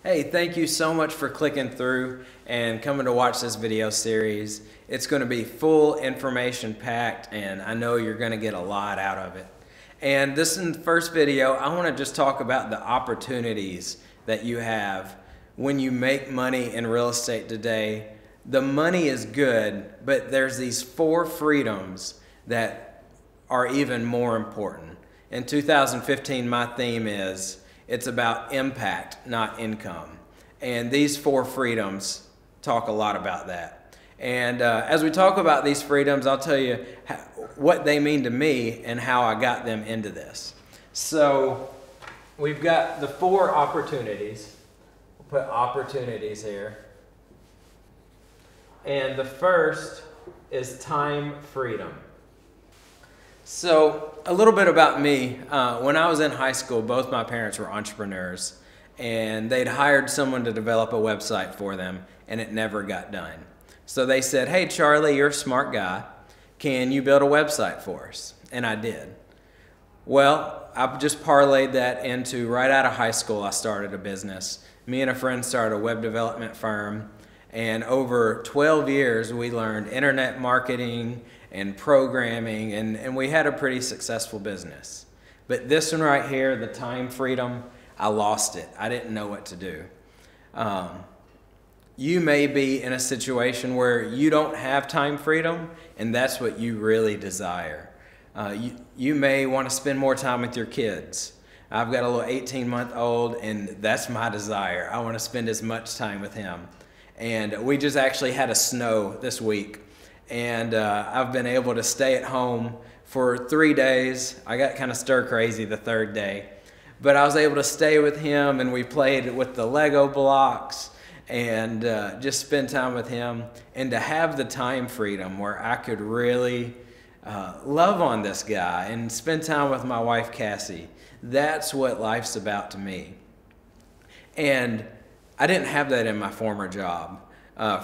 Hey, thank you so much for clicking through and coming to watch this video series. It's going to be full information packed, and I know you're going to get a lot out of it. And this is the first video. I want to just talk about the opportunities that you have when you make money in real estate today. The money is good, but there's these 4 freedoms that are even more important. In 2015, my theme is it's about impact, not income. And these 4 freedoms talk a lot about that. And as we talk about these freedoms, I'll tell you what they mean to me and how I got them into this. So we've got the 4 opportunities. We'll put opportunities here. And the first is time freedom. So a little bit about me. When I was in high school, both my parents were entrepreneurs, and they'd hired someone to develop a website for them, and it never got done. So they said, "Hey Charlie, you're a smart guy. Can you build a website for us?" And I did. Well, I just parlayed that into right out of high school, I started a business. Me and a friend started a web development firm, and over 12 years we learned internet marketing and programming, and we had a pretty successful business. But this one right here, the time freedom, I lost it. I didn't know what to do. You may be in a situation where you don't have time freedom, and that's what you really desire. You may want to spend more time with your kids. I've got a little 18-month-old, and that's my desire. I want to spend as much time with him. And we just actually had a snow this week, and I've been able to stay at home for 3 days. I got kind of stir crazy the 3rd day, but I was able to stay with him, and we played with the Lego blocks and just spend time with him, and to have the time freedom where I could really love on this guy and spend time with my wife Cassie. That's what life's about to me. And I didn't have that in my former job,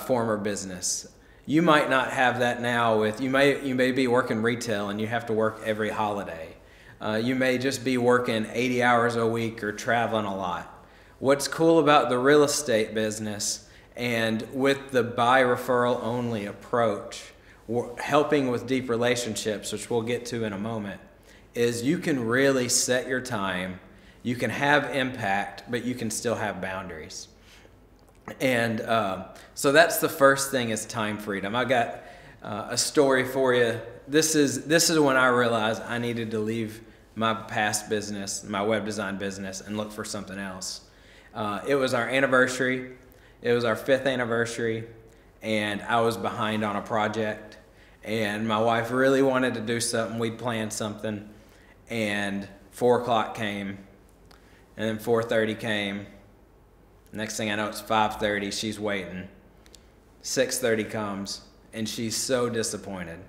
former business. You might not have that now with, you may be working retail and you have to work every holiday. You may just be working 80 hours a week or traveling a lot. What's cool about the real estate business, and with the by referral only approach, helping with deep relationships, which we'll get to in a moment, is you can really set your time. You can have impact, but you can still have boundaries. And so that's the first thing, is time freedom. I got a story for you. This is when I realized I needed to leave my past business, my web design business, and look for something else. It was our anniversary. It was our 5th anniversary, and I was behind on a project. And my wife really wanted to do something. We'd planned something, and 4 o'clock came, and then 4:30 came. Next thing I know, it's 5:30. She's waiting. 6:30 comes, and she's so disappointed.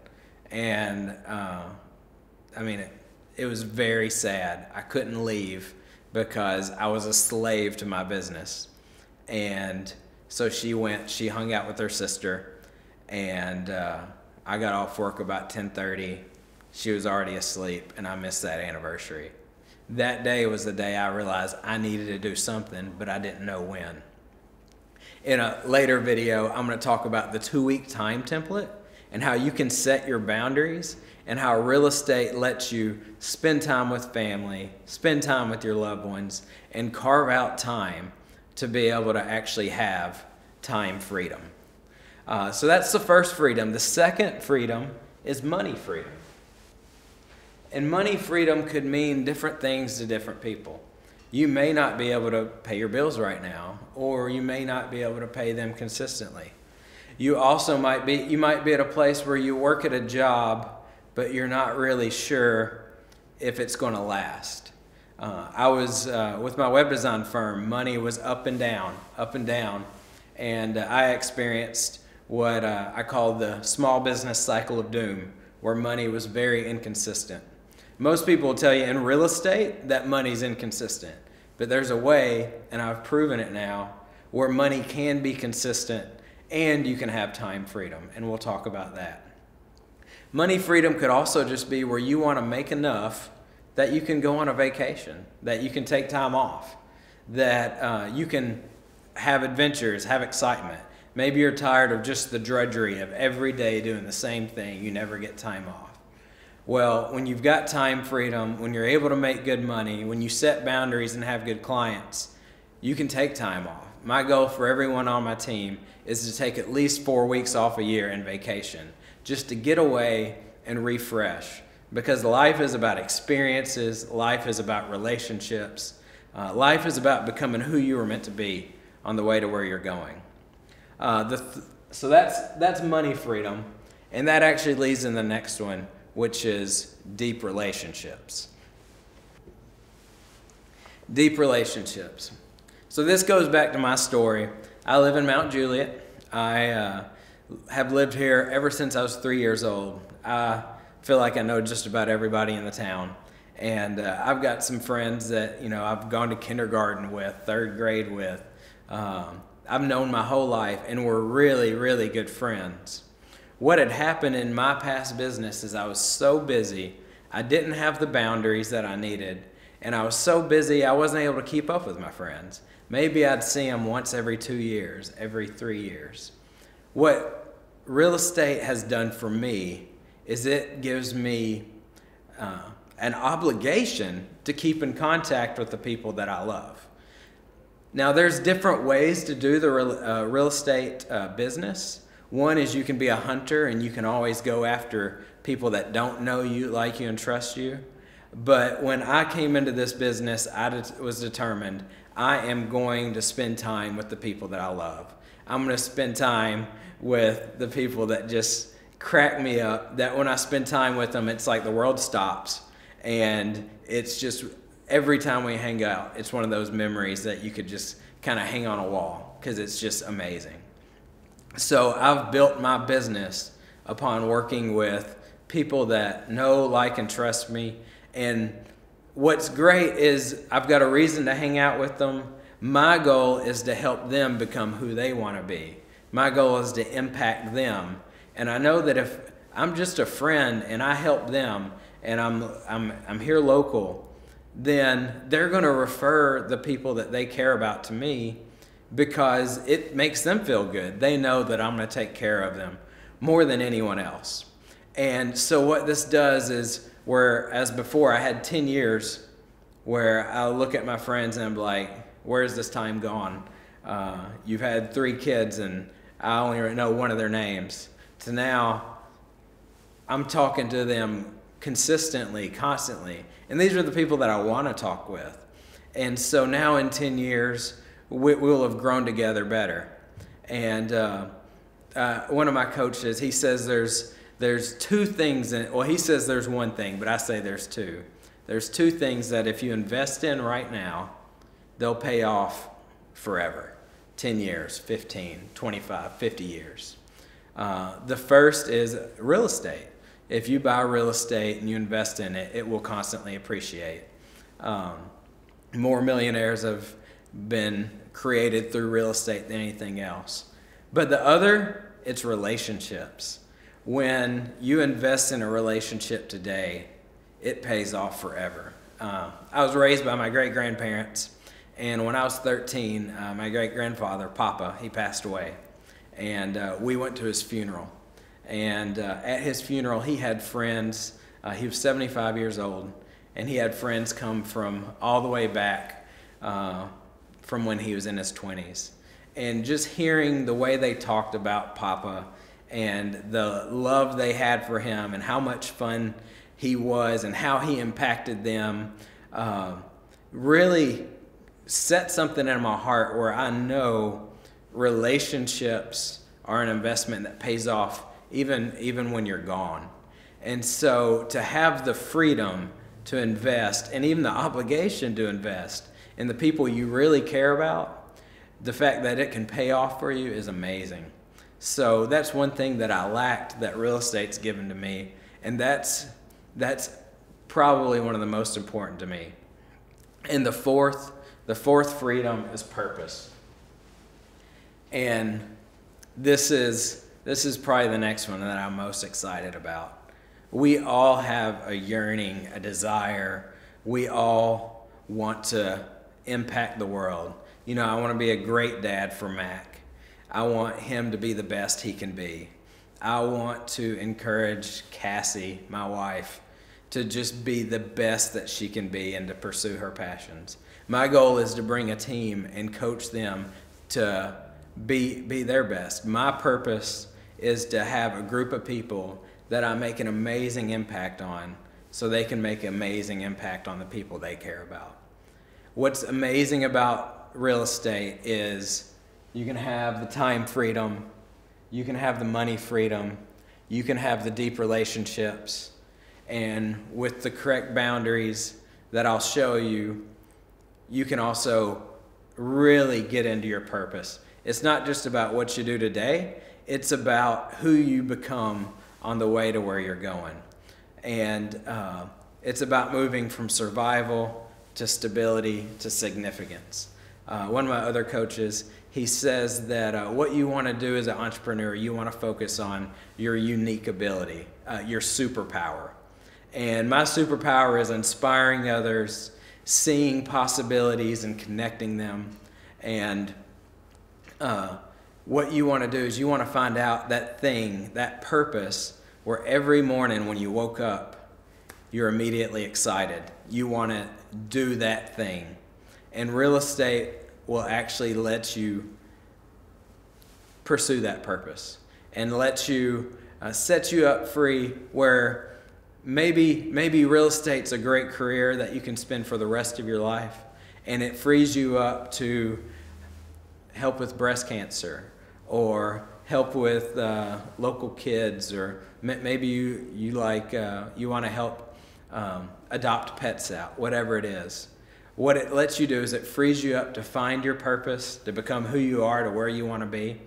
And I mean, it was very sad. I couldn't leave because I was a slave to my business. And so she went. She hung out with her sister, and I got off work about 10:30. She was already asleep, and I missed that anniversary. That day was the day I realized I needed to do something, but I didn't know when. In a later video, I'm going to talk about the 2-week time template and how you can set your boundaries, and how real estate lets you spend time with family, spend time with your loved ones, and carve out time to be able to actually have time freedom. So that's the first freedom. The second freedom is money freedom. And money freedom could mean different things to different people. You may not be able to pay your bills right now, or you may not be able to pay them consistently. You also might be at a place where you work at a job, but you're not really sure if it's going to last. I was with my web design firm. Money was up and down, and I experienced what I call the small business cycle of doom, where money was very inconsistent. Most people will tell you in real estate that money's inconsistent, but there's a way, and I've proven it now, where money can be consistent and you can have time freedom, and we'll talk about that. Money freedom could also just be where you want to make enough that you can go on a vacation, that you can take time off, that you can have adventures, have excitement. Maybe you're tired of just the drudgery of every day doing the same thing. You never get time off. Well, when you've got time freedom, when you're able to make good money, when you set boundaries and have good clients, you can take time off. My goal for everyone on my team is to take at least 4 weeks off a year in vacation, just to get away and refresh. Because life is about experiences, life is about relationships, life is about becoming who you were meant to be on the way to where you're going. So that's money freedom, and that actually leads in the next one, which is deep relationships. Deep relationships. So this goes back to my story. I live in Mount Juliet. I have lived here ever since I was 3 years old. I feel like I know just about everybody in the town. And I've got some friends that, I've gone to kindergarten with, third grade with. I've known my whole life, and we're really, really good friends. What had happened in my past business is I was so busy, I didn't have the boundaries that I needed, and I was so busy I wasn't able to keep up with my friends. Maybe I'd see them once every 2 years, every 3 years. What real estate has done for me is it gives me an obligation to keep in contact with the people that I love. Now, there's different ways to do the real estate business. One is you can be a hunter and you can always go after people that don't know you, like you, and trust you. But when I came into this business, I was determined I am going to spend time with the people that I love. I'm going to spend time with the people that just crack me up, that when I spend time with them, it's like the world stops. And it's just, every time we hang out, it's one of those memories that you could just kind of hang on a wall because it's just amazing. So I've built my business upon working with people that know, like, and trust me. And what's great is I've got a reason to hang out with them. My goal is to help them become who they want to be. My goal is to impact them. And I know that if I'm just a friend and I help them and I'm here local, then they're going to refer the people that they care about to me because it makes them feel good. They know that I'm going to take care of them more than anyone else. And so what this does is, whereas before I had 10 years where I look at my friends and I'm like, where's this time gone? You've had 3 kids and I only know one of their names. To now, I'm talking to them consistently, constantly. And these are the people that I want to talk with. And so now in 10 years, we'll have grown together better. And one of my coaches, he says there's 2 things, he says there's 1 thing, but I say there's 2. There's 2 things that if you invest in right now, they'll pay off forever. 10 years, 15, 25, 50 years. The first is real estate. If you buy real estate and you invest in it, it will constantly appreciate. More millionaires have been created through real estate than anything else. But the other, it's relationships. When you invest in a relationship today, it pays off forever. I was raised by my great-grandparents, and when I was 13, my great-grandfather, Papa, he passed away. And we went to his funeral. And at his funeral, he had friends. He was 75 years old, and he had friends come from all the way back from when he was in his 20s. And just hearing the way they talked about Papa and the love they had for him and how much fun he was and how he impacted them really set something in my heart where I know relationships are an investment that pays off even when you're gone. And so to have the freedom to invest and even the obligation to invest in the people you really care about, the fact that it can pay off for you is amazing. So that's one thing that I lacked that real estate's given to me, and that's probably one of the most important to me. And the fourth freedom is purpose. And this is probably the next one that I'm most excited about. We all have a yearning, a desire. We all want to impact the world. You know, I want to be a great dad for Mac. I want him to be the best he can be. I want to encourage Cassie, my wife, to just be the best that she can be and to pursue her passions. My goal is to bring a team and coach them to be their best. My purpose is to have a group of people that I make an amazing impact on so they can make an amazing impact on the people they care about. What's amazing about real estate is you can have the time freedom, you can have the money freedom, you can have the deep relationships, and with the correct boundaries that I'll show you, you can also really get into your purpose. It's not just about what you do today, it's about who you become on the way to where you're going. And it's about moving from survival to stability to significance. One of my other coaches, he says that what you want to do as an entrepreneur, you want to focus on your unique ability, your superpower. And my superpower is inspiring others, seeing possibilities and connecting them. And what you want to do is you want to find out that thing, that purpose, where every morning when you woke up, you're immediately excited. You want to do that thing. And real estate will actually let you pursue that purpose and let you set you up free where maybe real estate's a great career that you can spend for the rest of your life, and it frees you up to help with breast cancer or help with local kids, or maybe you want to help adopt pets out, whatever it is. What it lets you do is it frees you up to find your purpose, to become who you are, to where you want to be,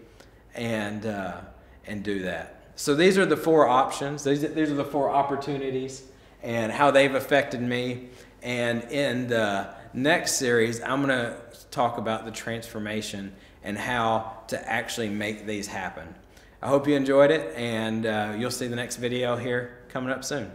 and do that. So these are the 4 options. These are the 4 opportunities and how they've affected me. And in the next series, I'm going to talk about the transformation and how to actually make these happen. I hope you enjoyed it, and you'll see the next video here coming up soon.